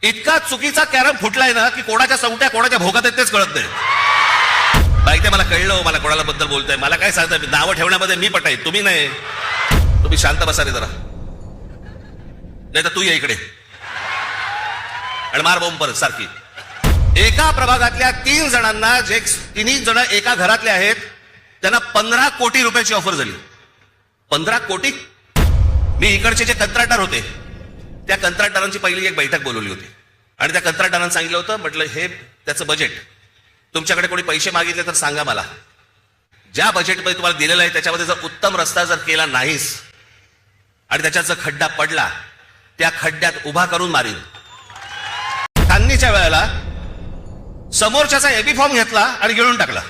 इतका चुकीचा कॅरम फुटलाय ना की कोणाच्या सवट्या कोणाच्या भोगात आहेत तेच कळत नाही. माहिती मला कळलं, मला कोणाला बद्दल बोलताय, मला काय सांगताय, नावं ठेवण्यामध्ये मी पटाय, तुम्ही नाही. तुम्ही शांत बसा रे जरा, नाही तर तू ये इकडे आणि मार बॉम्ब परत सारखी. एका प्रभागातल्या 3 जणांना, जे 3 जण एका घरातले आहेत, त्यांना 15 कोटी रुपयाची ऑफर झाली. 15 कोटी. मी इकडचे जे कंत्राटदार होते त्या कंत्राटदारांची पहिली एक बैठक बोलवली होती आणि त्या कंत्राटदारांना सांगितलं होतं, म्हटलं हे त्याचं बजेट, तुमच्याकडे कोणी पैसे मागितले तर सांगा मला, ज्या बजेटमध्ये तुम्हाला दिलेलं आहे त्याच्यामध्ये जर उत्तम रस्ता जर केला नाहीस आणि त्याच्यात जर खड्डा पडला, त्या खड्ड्यात उभा करून मारीन. खान्नीच्या वेळेला समोरच्याचा एबी फॉर्म घेतला आणि गिळून टाकला.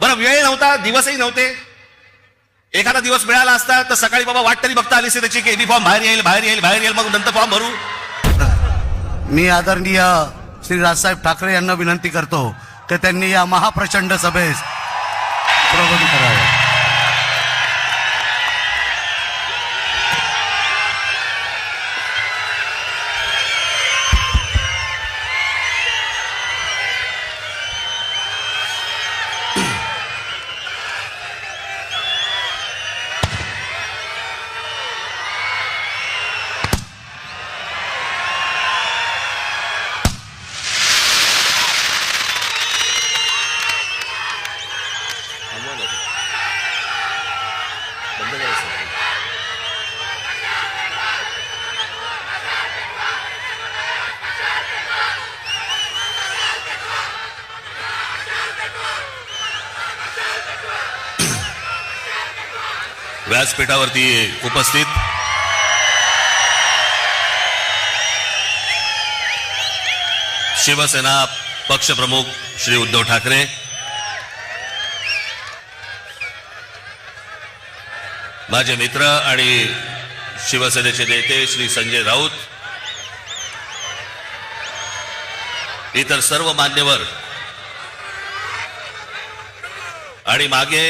बरं, वेळ नव्हता, दिवसही नव्हते. एखादा दिवस मिळाला असता तर सकाळी बाबा वाट तरी बघता आली असती त्याची की एबी फॉर्म बाहेर येईल, बाहेर येईल, बाहेर येईल, मग नंतर फॉर्म भरू. मी आदरणीय श्री राजसाहेब ठाकरे यांना विनंती करतो की त्यांनी या महाप्रचंड सभेस प्रबोधित करावे. व्यासपीठावरती उपस्थित शिवसेना पक्षप्रमुख श्री उद्धव ठाकरे, माझे मित्र आणि शिवसेनेचे नेते श्री संजय राऊत, इतर सर्व मान्यवर आणि मागे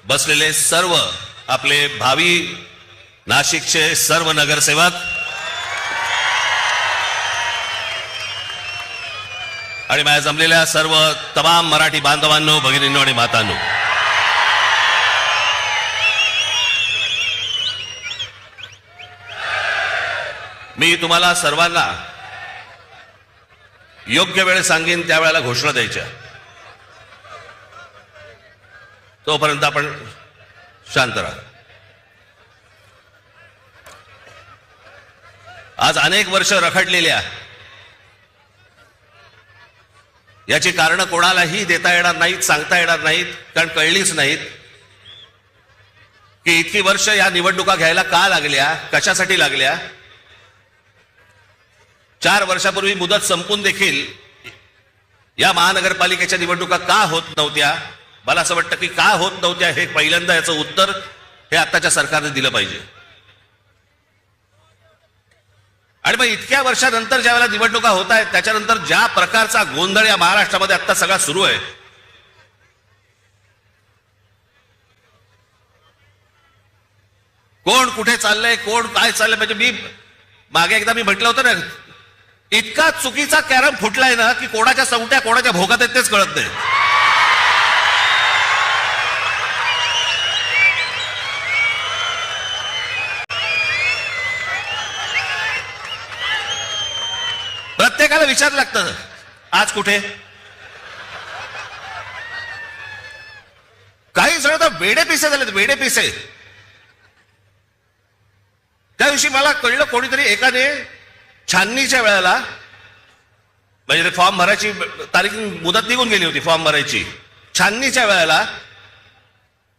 बसलेले सर्व आपले भावी नाशिकचे सर्व नगरसेवक आणि माझ्या जमलेल्या सर्व तमाम मराठी बांधवांनो, भगिनींनो आणि मातांनो, मी तुम्हाला सर्वांना योग्य वेळ सांगेन त्यावेळेला घोषणा द्यायच्या, तोपर्यंत आपण शांत राहा. आज अनेक वर्ष रखडलेल्या याची कारण कोणालाही देता येणार नाहीत, सांगता येणार नाहीत, कारण कळलीच नाहीत की इतकी वर्ष या निवडणुका घ्यायला का लागल्या, कशासाठी लागल्या. 4 वर्षापूर्वी मुदत संपून देखील या महानगरपालिकेच्या निवडणुका का होत नव्हत्या. मला असं वाटतं की का होत नव्हत्या हे पहिल्यांदा याचं उत्तर हे आताच्या सरकारने दिलं पाहिजे. आणि मग इतक्या वर्षानंतर ज्या वेळेला निवडणुका होत आहेत त्याच्यानंतर ज्या प्रकारचा गोंधळ या महाराष्ट्रामध्ये आता सगळा सुरू आहे, कोण कुठे चाललंय, कोण काय चाललंय, म्हणजे मी मागे एकदा मी म्हटलं होतं ना, इतका चुकीचा कॅरम फुटलाय ना की कोणाच्या सवट्या कोणाच्या भोगात आहेत तेच कळत नाही. प्रत्येकाला विचार लागतं आज कुठे. काही जण तर वेडे पिसे झालेत, वेडे पिसे. त्या दिवशी मला कळलं, कोणीतरी एकाने छाननीच्या वेळेला, म्हणजे ते फॉर्म भरायची तारीख मुदत निघून गेली होती फॉर्म भरायची, छाननीच्या वेळेला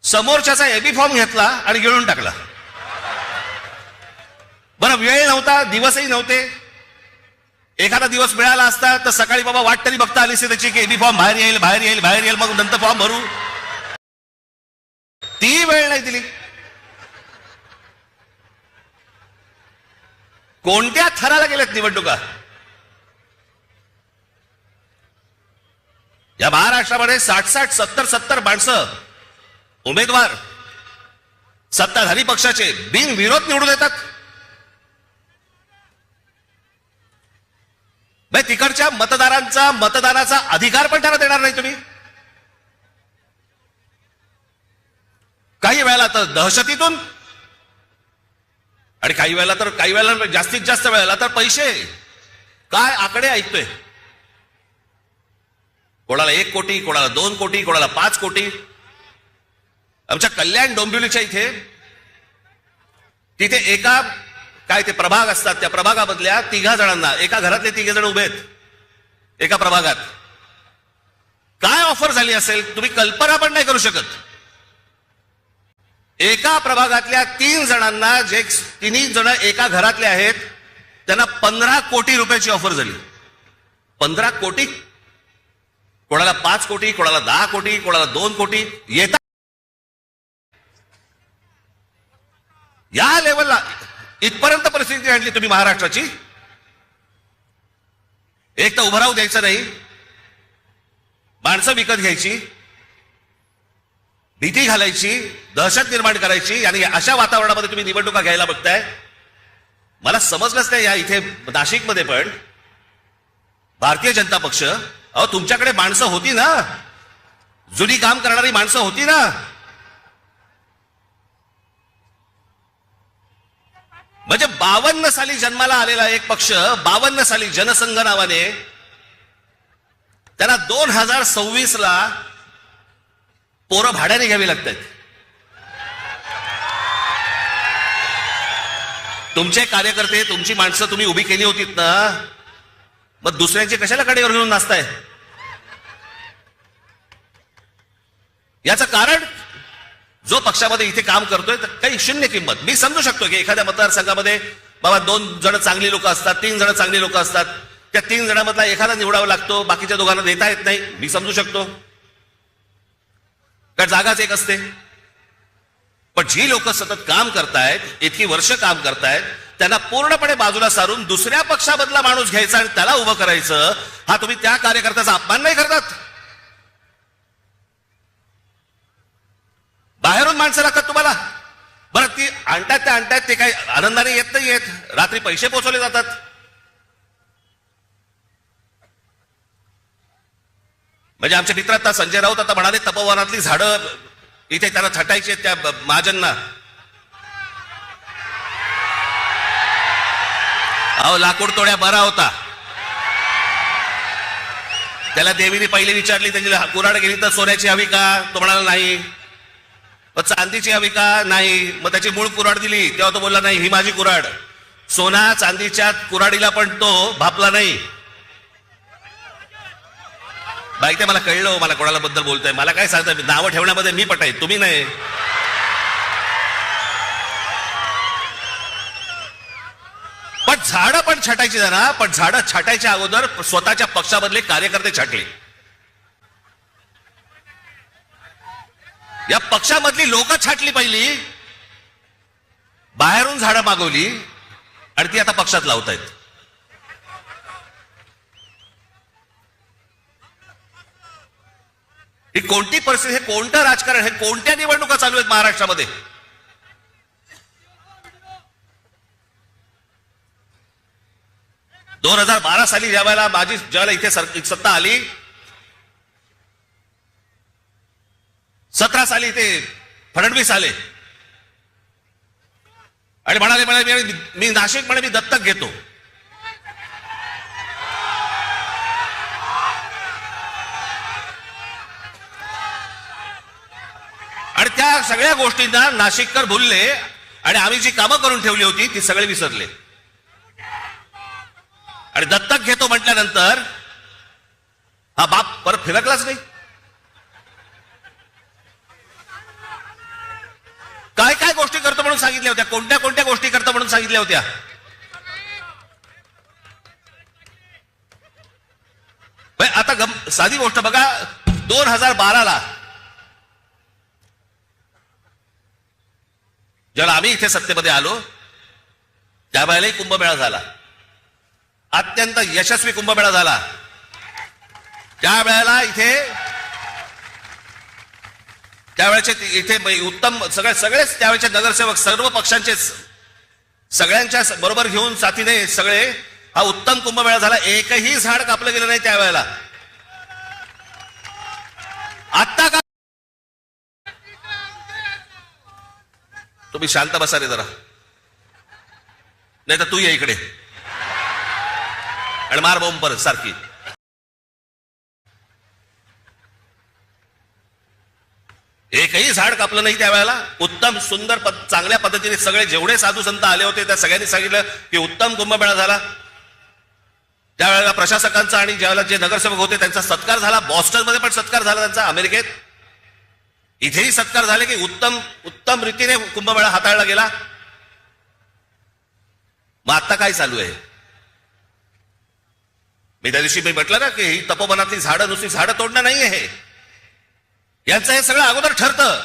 समोरच्याचा एबी फॉर्म घेतला आणि गिळून टाकला. बरं, वेळ नव्हता, दिवसही नव्हते. एखादा दिवस मिळाला असता तर सकाळी बाबा वाट तरी बघता आली असती त्याची की एबी फॉर्म बाहेर येईल, बाहेर येईल, बाहेर येईल, मग नंतर फॉर्म भरू. ती वेळ नाही दिली. कोणत्या थराला गेल्यात निवडणुका या महाराष्ट्रामध्ये. 60-60, 70-70 माणसं उमेदवार सत्ताधारी पक्षाचे बिनविरोध निवडून येतात. तिकडच्या मतदारांचा मतदानाचा अधिकार पण त्यांना देणार नाही तुम्ही. काही वेळेला तर दहशतीतून आणि काही वेळेला जास्तीत जास्त वेळेला तर पैसे. काय आकडे ऐकतोय. कोणाला 1 कोटी, कोणाला 2 कोटी, कोणाला 5 कोटी. आमच्या कल्याण डोंबिवलीच्या तिथे एका काय ते प्रभाग असतात, त्या प्रभागामधल्या 3 जणांना, एका घरातले 3 जण उभे आहेत एका प्रभागात. काय ऑफर झाली असेल तुम्ही कल्पना पण नाही करू शकत. एका प्रभागातल्या 3 जणांना, जे 3 जण एका घरातले आहेत, त्यांना 15 कोटी रुपयाची ऑफर झाली. 15 कोटी. कोणाला 5 कोटी, कोणाला 10 कोटी, कोणाला 2 कोटी. येतात या लेवलला. इथपर्यंत परिस्थिती आणली तुम्ही महाराष्ट्राची. एक तर उभं राहू द्यायचं नाही, माणसं विकत घ्यायची, भीती घालायची, दहशत निर्माण करायची, आणि अशा वातावरणामध्ये तुम्ही निवडणुका घ्यायला बघताय. मला समजलंच नाही. या इथे नाशिकमध्ये पण भारतीय जनता पक्ष, अहो तुमच्याकडे माणसं होती ना, जुनी काम करणारी माणसं होती ना. म्हणजे 52 साली जन्माला आलेला एक पक्ष, 52 साली जनसंघ नावाने, त्यांना 2026 ला पोरं भाड्याने घ्यावी लागतात. तुमचे कार्यकर्ते, तुमची माणसं तुम्ही उभी केली होतीत ना, मग दुसऱ्यांची कशाला कडेवर घेऊन नाचताय. याचं कारण, जो पक्षामध्ये इथे काम करतोय तर काही शून्य किंमत. मी समजू शकतो की एखाद्या मतदारसंघामध्ये बाबा 2 जण चांगली लोक असतात, 3 जण चांगली लोक असतात, त्या 3 जणांमधला एखादा निवडावा लागतो, बाकीच्या दोघांना देता येत नाही. मी समजू शकतो, कारण जागाच एक असते. पण जी लोक सतत काम करतायत, इतकी वर्ष काम करतायत, त्यांना पूर्णपणे बाजूला सारून दुसऱ्या पक्षामधला माणूस घ्यायचा आणि त्याला उभं करायचं, हा तुम्ही त्या कार्यकर्त्याचा अपमान नाही करतात. बाहेरून माणसं लागतात तुम्हाला. बरं, ती आणतात ते काही आनंदाने येत नाही येत. रात्री पैसे पोचवले जातात. म्हणजे आमच्या मित्र आता संजय राऊत आता म्हणाले, तपोवनातली झाडं इथे त्यांना छटायची आहेत त्या महाजनना. अहो लाकूड तोड्या बरा होता. त्याला देवीने पहिली विचारली, त्याची कुऱ्हाड गेली तर सोन्याची हवी का, तो म्हणाला नाही. मग चांदीची हवी का, नाही. मग त्याची मूळ कुऱ्हाड दिली, तेव्हा तो बोलला नाही, ही माझी कुऱ्हाड. सोना चांदीच्या कुऱ्हाडीला पण तो भापला नाही. बाई ते मला कळलं, मला कोणाला बद्दल बोलतोय. मला काय सांगताय, नावं ठेवण्यामध्ये मी पटाय, तुम्ही नाही. पण झाडं पण छाटायची जरा. पण झाडं छाटायच्या अगोदर स्वतःच्या पक्षामधले कार्यकर्ते छाटले. या पक्षामधली लोक छाटली पहिली, बाहेरून झाडं मागवली आणि ती आता पक्षात लावतायत. ही कोणती परिस्थिती, हे कोणतं राजकारण, हे कोणत्या निवडणुका चालू आहेत महाराष्ट्रामध्ये. दोन 2012 साली ज्यावेळेला इथे सत्ता आली, 17 साली ते फडणवीस आले आणि म्हणाले मी नाशिक मी दत्तक घेतो. आणि त्या सगळ्या गोष्टींना नाशिककर भुलले आणि आम्ही जी कामं करून ठेवली होती ती सगळे विसरले. आणि दत्तक घेतो म्हटल्यानंतर हा बाप परत फिरकलाच नाही. काय काय गोष्टी करतो म्हणून सांगितल्या होत्या, कोणत्या कोणत्या गोष्टी करतो म्हणून सांगितल्या होत्या. आता साधी गोष्ट बघा, 2012 ज्याला आम्ही इथे सत्तेमध्ये आलो त्यावेळेलाही कुंभमेळा झाला, अत्यंत यशस्वी कुंभमेळा झाला. त्यावेळेला त्यावेळेचे इथे उत्तम सगळेच त्यावेळेचे नगरसेवक सर्व पक्षांचे सगळ्यांच्या बरोबर घेऊन साथीने सगळे हा उत्तम कुंभमेळा झाला, एकही झाड कापलं गेलं नाही त्यावेळेला. आता का तुम्ही शांत बसा रे जरा, नाही तर तू ये इकडे आणि मार बॉम्ब परत सारखी. एकही झाड कापलं नाही त्यावेळेला. उत्तम सुंदर चांगल्या पद्धतीने सगळे जेवढे साधू संत आले होते त्या सगळ्यांनी सांगितलं की उत्तम कुंभमेळा झाला. त्यावेळेला प्रशासकांचा आणि ज्यावेळेला जे नगरसेवक होते त्यांचा सत्कार झाला. बॉस्टन मध्ये पण सत्कार झाला त्यांचा, अमेरिकेत इथेही सत्कार झाले की उत्तम उत्तम रीतीने कुंभमेळा हाताळला गेला. मग आता काय चालू आहे? मी त्या दिवशी म्हटलं ना की ही तपोवनातली झाडं नुसती झाडं तोडणं नाही आहे. यांचं हे सगळं अगोदर ठरतं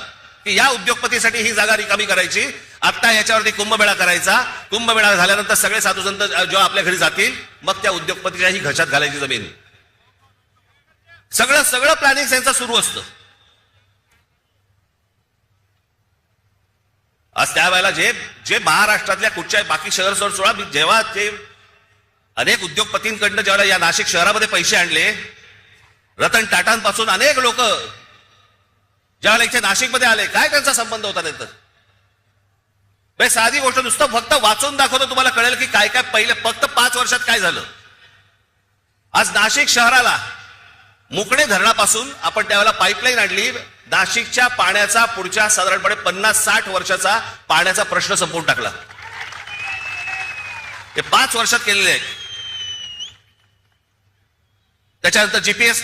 की या उद्योगपतीसाठी ही जागा रिकामी करायची, आता याच्यावरती कुंभमेळा करायचा. कुंभमेळा झाल्यानंतर सगळे साधू संत जेव्हा आपल्या घरी जातील मग त्या उद्योगपतीच्या ही घशात घालायची जमीन. सगळं सगळं प्लॅनिंग त्यांचं सुरू असतं. आज त्यावेळेला जे जे महाराष्ट्रातल्या कुठच्या बाकी शहर सोडा, जेव्हा ते अनेक उद्योगपतींकडनं जेव्हा या नाशिक शहरामध्ये पैसे आणले, रतन टाटांपासून अनेक लोक ज्यावेळेला इथे नाशिकमध्ये आले, काय त्यांचा संबंध होता नंतर? साधी गोष्ट नुसतं फक्त वाचून दाखवतो, तुम्हाला कळेल की काय काय पहिले फक्त 5 वर्षात काय झालं. आज नाशिक शहराला मुकणे धरणापासून आपण त्यावेळेला पाईपलाईन आणली. नाशिकच्या पाण्याचा पुढच्या साधारणपणे 50-60 वर्षाचा पाण्याचा प्रश्न संपवून टाकला. ते 5 वर्षात केलेले आहे. त्याच्यानंतर जीपीएस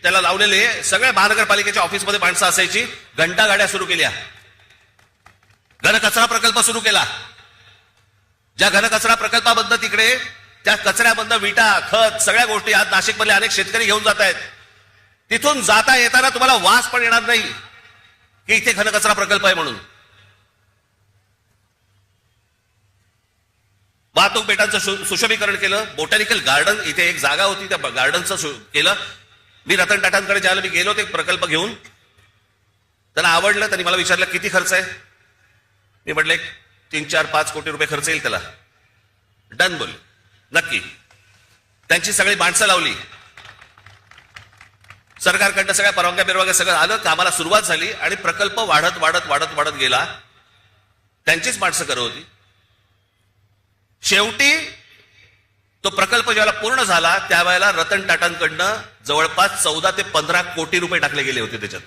त्याला लावलेले सगळ्या महानगरपालिकेच्या ऑफिसमध्ये माणसं असायची. घंटा गाड्या सुरू केल्या. घनकचरा प्रकल्प सुरू केला. ज्या घनकचरा प्रकल्पाबद्दल तिकडे त्या कचऱ्याबद्दल विटा, खत, सगळ्या गोष्टी आज नाशिकमधले अनेक शेतकरी घेऊन जात आहेत. तिथून जाता येताना तुम्हाला वास पण येणार नाही की इथे घनकचरा प्रकल्प आहे म्हणून. वाहतूक पेटांचं सुशोभीकरण केलं. बोटॅनिकल गार्डन, इथे एक जागा होती त्या गार्डनचं केलं. मी रतन टाटांकडे ज्याला मी गेलो ते प्रकल्प घेऊन, त्यांना आवडलं. त्यांनी मला विचारलं किती खर्च आहे. मी म्हटलं 3-4-5 कोटी रुपये खर्च येईल त्याला. डन बोल, नक्की. त्यांची सगळी माणसं लावली. सरकारकडनं सगळ्या परवानग्या बिरवाग्या सगळं आलं. कामाला सुरुवात झाली आणि प्रकल्प वाढत वाढत वाढत वाढत गेला. त्यांचीच माणसं करत होती. शेवटी तो प्रकल्प ज्यावेळेला पूर्ण झाला त्यावेळेला रतन टाटांकडनं जवळपास 14 ते 15 कोटी रुपये टाकले गेले होते त्याच्यात.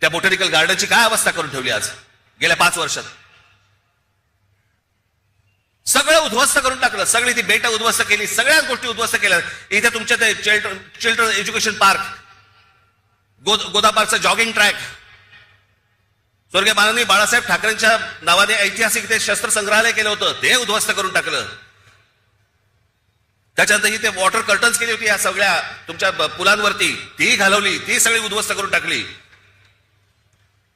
त्या बोटॅनिकल गार्डनची काय अवस्था करून ठेवली आज गेल्या 5 वर्षात. सगळं उद्ध्वस्त करून टाकलं. सगळी ती बेट उद्ध्वस्त केली. सगळ्याच गोष्टी उद्ध्वस्त केल्या. इथे तुमच्या ते चिल्ड्रन एज्युकेशन पार्क, गोदापार्कचं जॉगिंग ट्रॅक, स्वर्गीय माननीय बाळासाहेब ठाकरेंच्या नावाने ऐतिहासिक ते शस्त्र संग्रहालय केलं होतं, ते उद्ध्वस्त करून टाकलं. त्याच्यानंतर ही ते वॉटर कर्टन्स केली होती या सगळ्या तुमच्या पुलांवरती, ती घालवली, ती सगळी उद्ध्वस्त करून टाकली.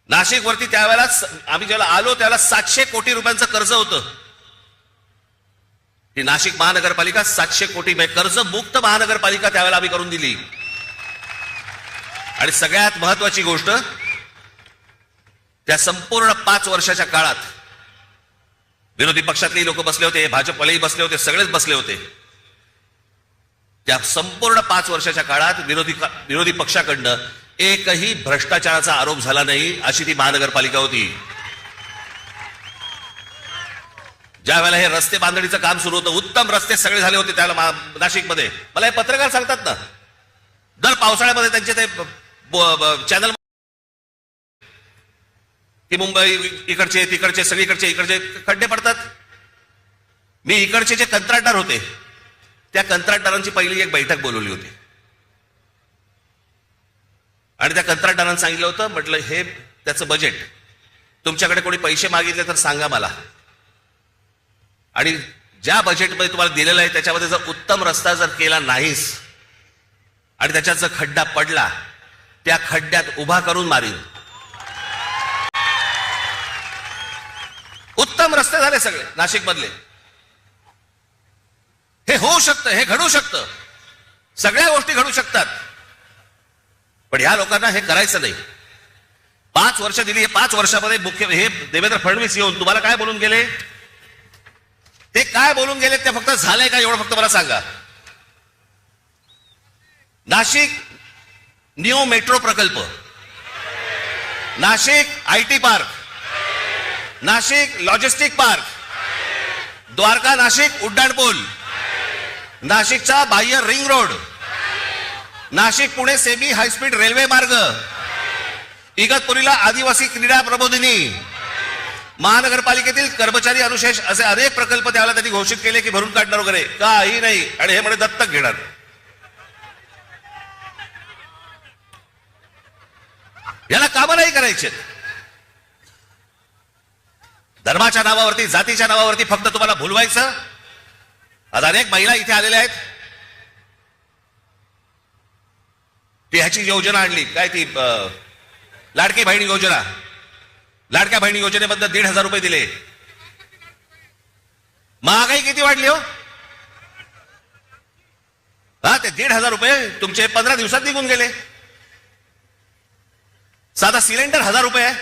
नाशिकवरती त्यावेळेला आम्ही ज्याला आलो त्यावेळेला 700 कोटी रुपयांचं कर्ज होतं. ही नाशिक महानगरपालिका 700 कोटी कर्ज मुक्त महानगरपालिका त्यावेळेला आम्ही करून दिली. आणि सगळ्यात महत्वाची गोष्ट, त्या संपूर्ण 5 वर्षाच्या काळात विरोधी पक्षातलेही लोक बसले होते, भाजपवालेही बसले होते, सगळेच बसले होते. त्या संपूर्ण 5 वर्षाच्या काळात विरोधी पक्षाकडनं एकही भ्रष्टाचाराचा आरोप झाला नाही, अशी ती महानगरपालिका होती. ज्या वेळेला हे रस्ते बांधणीचं काम सुरू होतं, उत्तम रस्ते सगळे झाले होते त्याला नाशिकमध्ये. मला हे पत्रकार सांगतात ना, दर पावसाळ्यामध्ये त्यांचे ते चॅनल की मुंबई इकडचे तिकडचे सगळीकडचे इकडचे खड्डे पडतात. मी इकडचे जे कंत्राटदार होते त्या कंत्राटदारांची पहिली एक बैठक बोलवली होती आणि त्या कंत्राटदारांना सांगितलं होतं, म्हटलं हे त्याचं बजेट, तुमच्याकडे कोणी पैसे मागितले तर सांगा मला, आणि ज्या बजेटमध्ये तुम्हाला दिलेलं आहे त्याच्यामध्ये जर उत्तम रस्ता जर केला नाहीस आणि त्याच्यात जर खड्डा पडला, त्या खड्ड्यात उभा करून मारीन. उत्तम रस्ते झाले सगळे नाशिक मधले. हे होऊ शकतं, हे घडू शकतं, सगळ्या गोष्टी घडू शकतात. पण ह्या लोकांना हे करायचं नाही. 5 वर्ष दिली. हे 5 वर्षामध्ये मुख्य हे देवेंद्र फडणवीस येऊन तुम्हाला काय बोलून गेले? ते काय बोलून गेले ते फक्त झालंय का एवढं फक्त मला सांगा. नाशिक न्यू मेट्रो प्रकल्प, Nashik IT park, Nashik logistic park, Dwarka Nashik उड्डाणपूल, नाशिकचा बाह्य ring road, Nashik Pune semi high speed railway मार्ग, इगतपुरीला आदिवासी क्रीडा प्रबोधिनी, महानगरपालिकेतील कर्मचारी अनुशेष असे अनेक प्रकल्प त्यावेळेला त्यांनी घोषित केले की भरून काढणार वगैरे काही नाही. आणि हे म्हणे दत्तक घेणार. याला कामं नाही करायचे. धर्माच्या नावावरती, जातीच्या नावावरती फक्त तुम्हाला भुलवायचं. आज अनेक महिला इथे आलेल्या आहेत. ती ह्याची योजना आणली काय, ती लाडकी बहिणी योजना. लाडक्या बहिणी योजनेबद्दल 1,500 रुपये दिले. महागाई किती वाढली हो. हा, ते 1,500 रुपये तुमचे 15 दिवसात निघून गेले. साधा सिलेंडर 1,000 रुपये आहे.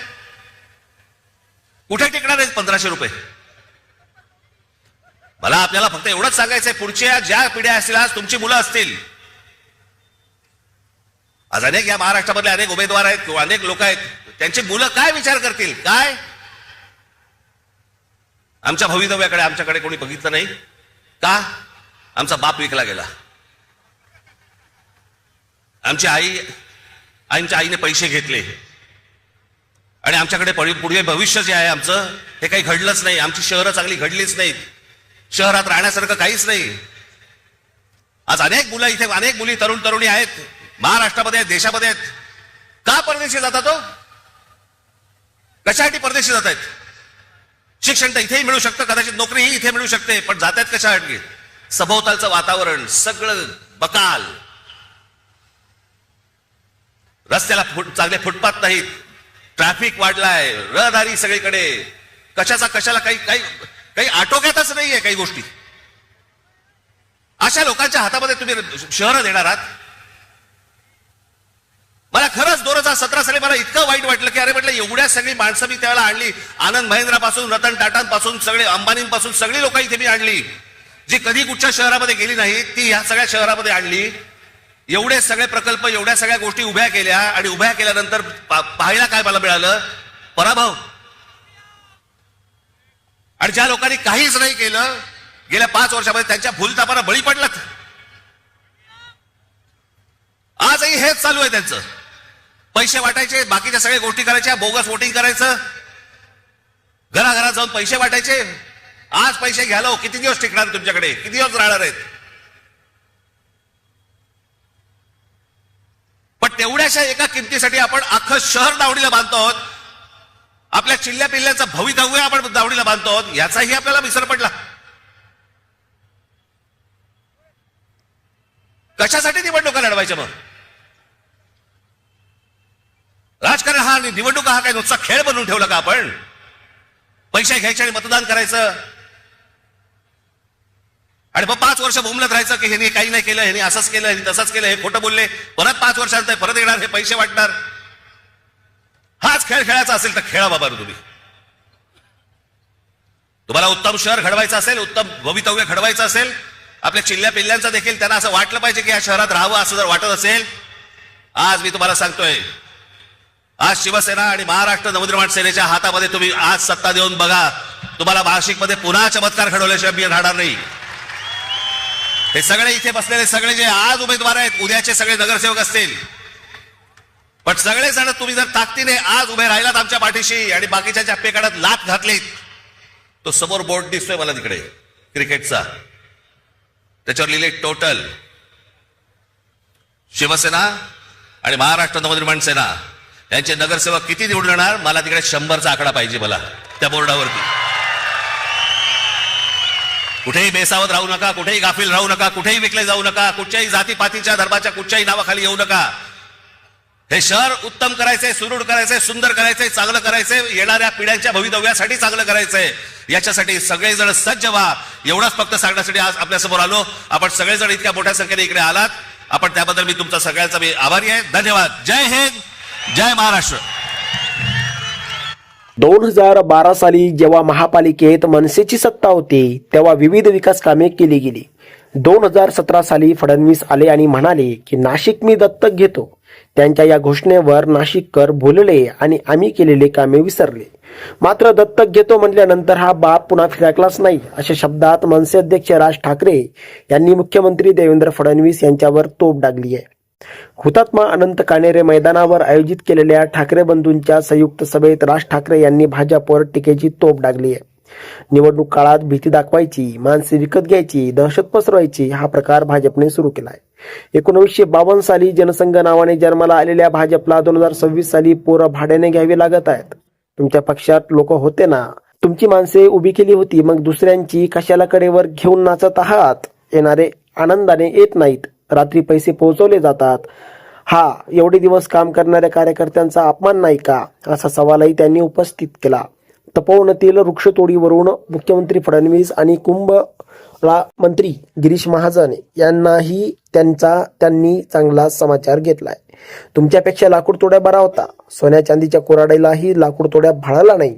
कुठे टिकणार आहेत 1,500 रुपये. मला आपल्याला फक्त एवढंच सांगायचंय, पुढच्या ज्या पिढ्या असतील, आज तुमची मुलं असतील, आज अनेक या महाराष्ट्रामधले अनेक उमेदवार आहेत किंवा अनेक लोक आहेत, त्यांची मुलं काय विचार करतील. काय आमच्या भवितव्याकडे आमच्याकडे कोणी बघितलं नाही का. आमचा बाप विकला गेला. आमच्या आईने पैसे घेतले आणि आमच्याकडे पुढे भविष्य जे आहे आमचं, हे काही घडलंच नाही. आमची शहरं चांगली घडलीच नाहीत. शहरात राहण्यासारखं काहीच नाही. आज अनेक मुलं इथे, अनेक मुली, तरुण तरुणी आहेत महाराष्ट्रामध्ये, देशामध्ये आहेत. का परदेशी जातात हो. कशासाठी परदेशी जात आहेत. शिक्षण तर इथेही मिळू शकतं, कदाचित नोकरीही इथे मिळू शकते, पण जात आहेत कशासाठी. सभोवतालचं वातावरण सगळं बकाल, रस्त्याला चांगले फुटपाथ नाहीत, ट्रॅफिक वाढलाय, रहदारी सगळीकडे, कशाला काही आटोक्यातच नाहीये काही गोष्टी. अशा लोकांच्या हातामध्ये तुम्ही शहरं देणार आहात. मला खरंच 2017 साली मला इतकं वाईट वाटलं की अरे म्हटलं, एवढ्या सगळी माणसं मी त्यावेळेला आणली. आनंद महिंद्रापासून, रतन टाटांपासून, सगळे अंबानींपासून सगळी लोक इथे मी आणली, जी कधी कुठच्या शहरामध्ये गेली नाही, ती ह्या सगळ्या शहरामध्ये आणली. एवढे सगळे प्रकल्प, एवढ्या सगळ्या गोष्टी उभ्या केल्या आणि उभ्या केल्यानंतर पाहायला काय मला मिळालं. पराभव. आणि ज्या लोकांनी काहीच नाही केलं गेल्या 5 वर्षामध्ये, त्यांच्या भूलथापाला बळी पडलात. आजही हेच चालू आहे त्यांचं. पैसे वाटायचे, बाकीच्या सगळ्या गोष्टी करायच्या, बोगस वोटिंग करायचं, घराघरात जाऊन पैसे वाटायचे. आज पैसे घ्यालो, किती दिवस टिकणार तुमच्याकडे, किती दिवस राहणार आहेत. पण तेवढ्याशा एका किमतीसाठी आपण अख्खं शहर दावडीला बांधतो आहोत. आपल्या चिल्ल्या पिल्ल्याचं भवितव्य आपण दावडीला बांधतो आहोत, याचाही आपल्याला विसर पडला. कशासाठी निवडणुका लढवायच्या मग. राजकारण हा आणि निवडणुका हा काय नुसता खेळ बनवून ठेवला का आपण. पैसे घ्यायचे आणि मतदान करायचं आणि मग 5 वर्ष बोंबलत राहायचं की ह्यांनी काही नाही केलं, ह्यांनी असंच केलं, ह्यांनी तसंच केलं, हे खोटं बोलले, परत 5 वर्षांत परत येणार, हे पैसे वाटणार. हाच खेळ खेळायचा असेल तर खेळा बाबा. तुम्हाला उत्तम शहर घडवायचं असेल, उत्तम भवितव्य घडवायचं असेल, आपल्या चिल्ल्या पिल्ल्यांचं देखील त्यांना असं वाटलं पाहिजे की या शहरात राहावं, असं जर वाटत असेल, आज मी तुम्हाला सांगतोय, आज शिवसेना आणि महाराष्ट्र नवनिर्माण सेनेच्या हातामध्ये तुम्ही आज सत्ता देऊन बघा. तुम्हाला नाशिकमध्ये पुन्हा चमत्कार घडवल्याशिवाय मी राहणार नाही. हे सगळे इथे बसलेले सगळे जे आज उमेदवार आहेत, उद्याचे सगळे नगरसेवक असतील, पण सगळे जण तुम्ही जर ताकदीने आज उभे राहिलात आमच्या पाठीशी आणि बाकीच्या पेकाडात लाथ घातलीत. तो समोर बोर्ड दिसतोय मला तिकडे क्रिकेटचा, त्याच्यावर लिहिले टोटल. शिवसेना आणि महाराष्ट्र नवनिर्माण सेना यांचे नगरसेवक किती निवडून येणार, मला तिकडे 100चा आकडा पाहिजे मला त्या बोर्डावरती. कुठेही बेसावत राहू नका, कुठेही गाफील राहू नका, कुठेही विकले जाऊ नका, कुठच्याही जातीपातीच्या धर्माच्या कुठच्याही नावाखाली येऊ नका. हे शहर उत्तम करायचंय, सुदृढ करायचंय, सुंदर करायचंय, चांगलं करायचंय, येणाऱ्या पिढ्यांच्या भवितव्यासाठी चांगलं करायचंय. याच्यासाठी सगळेजण सज्ज व्हा. एवढंच फक्त सांगण्यासाठी आज आपल्यासमोर आलो. आपण सगळेजण इतक्या मोठ्या संख्येने इकडे आलात, आपण त्याबद्दल मी तुमचा सगळ्यांचा मी आभारी आहे. धन्यवाद. जय हिंद, जय महाराष्ट्र. 2012 साली जेव्हा महापालिकेत मनसेची सत्ता होती तेव्हा विविध विकास कामे केली गेली. 2017 साली फडणवीस आले आणि म्हणाले की नाशिक मी दत्तक घेतो. त्यांच्या या घोषणेवर नाशिककर भुलले आणि आम्ही केलेले कामे विसरले. मात्र दत्तक घेतो म्हटल्यानंतर हा बाप पुन्हा फिरकलाच नाही, अशा शब्दात मनसे अध्यक्ष राज ठाकरे यांनी मुख्यमंत्री देवेंद्र फडणवीस यांच्यावर तोफ डागली आहे. हुतात्मा अनंत काणेरे मैदानावर आयोजित केलेल्या ठाकरे बंधूंच्या संयुक्त सभेत राज ठाकरे यांनी भाजपवर टीकेची तोफ डागली आहे. निवडणूक काळात भीती दाखवायची, माणसे विकत घ्यायची, दहशत पसरवायची हा प्रकार भाजपने सुरू केला आहे. 1952 साली जनसंघ नावाने जन्माला आलेल्या भाजपला 2026 साली पोरं भाड्याने घ्यावी लागत आहेत. तुमच्या पक्षात लोक होते ना, तुमची माणसे उभी केली होती, मग दुसऱ्यांची कशाला कडेवर घेऊन नाचत आहात? येणारे आनंदाने येत नाहीत, रात्री पैसे पोहोचवले जातात. हा एवढे दिवस काम करणाऱ्या कार्यकर्त्यांचा अपमान नाही का, असा सवालही त्यांनी उपस्थित केला. तपोवनातील वृक्षतोडीवरून मुख्यमंत्री फडणवीस आणि कुंभला मंत्री गिरीश महाजन यांनाही त्यांनी चांगला समाचार घेतलाय. तुमच्यापेक्षा लाकूड तोड्या बरा होता. सोन्या चांदीच्या कोराडीलाही लाकूड तोड्या भाळाला नाही.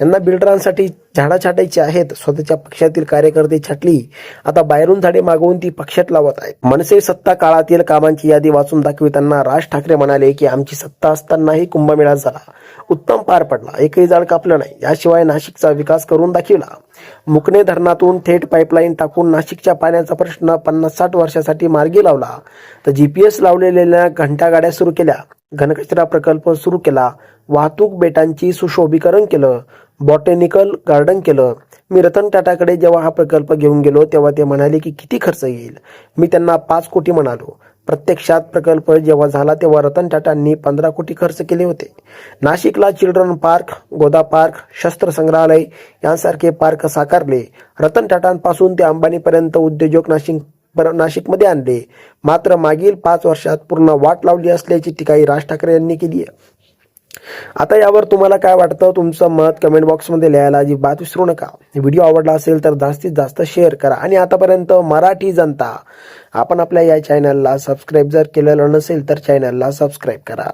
यांना बिल्डरांसाठी झाडा छाटायची आहेत. स्वतःच्या पक्षातील कार्यकर्ते छाटली, आता बाहेरून झाडे मागवून ती पक्षात लावत आहेत. मनसे सत्ता काळातील कामांची यादी वाचून दाखविताना राज ठाकरे म्हणाले की आमची सत्ता असतानाही कुंभमेळा झाला, उत्तम पार पडला, एकही झाड कापलं नाही. याशिवाय नाशिकचा विकास करून दाखविला. मुकणे धरणातून थेट पाईपलाईन टाकून नाशिकच्या पाण्याचा प्रश्न 50-60 वर्षासाठी मार्गी लावला. तर GPS लावलेल्या घंटागाड्या सुरू केल्या, घनकचरा प्रकल्प सुरू केला, वाहतूक बेटांची सुशोभीकरण केलं, बॉटॅनिकल गार्डन केलं. मी रतन टाटाकडे जेव्हा हा प्रकल्प घेऊन गेलो तेव्हा ते म्हणाले की किती खर्च येईल. मी त्यांना 5 कोटी म्हणालो. प्रत्यक्षात प्रकल्प जेव्हा झाला तेव्हा रतन टाटांनी 15 कोटी खर्च केले होते. नाशिकला चिल्ड्रन पार्क, गोदा पार्क, शस्त्र संग्रहालय यांसारखे पार्क साकारले. रतन टाटांपासून ते अंबानीपर्यंत उद्योजक नाशिकमध्ये आणले. मात्र मागील 5 वर्षात पूर्ण वाट लावली असल्याची टीकाही राज ठाकरे यांनी केली आहे. आता यावर तुम्हाला काय वाटतं? तुमचं मत कमेंट बॉक्समध्ये लिहायला अजिबात विसरू नका. व्हिडिओ आवडला असेल तर जास्तीत जास्त शेअर करा. आणि आतापर्यंत मराठी जनता, आपण आपल्या या चॅनलला सबस्क्राईब जर केलेलं नसेल तर चॅनलला सबस्क्राईब करा.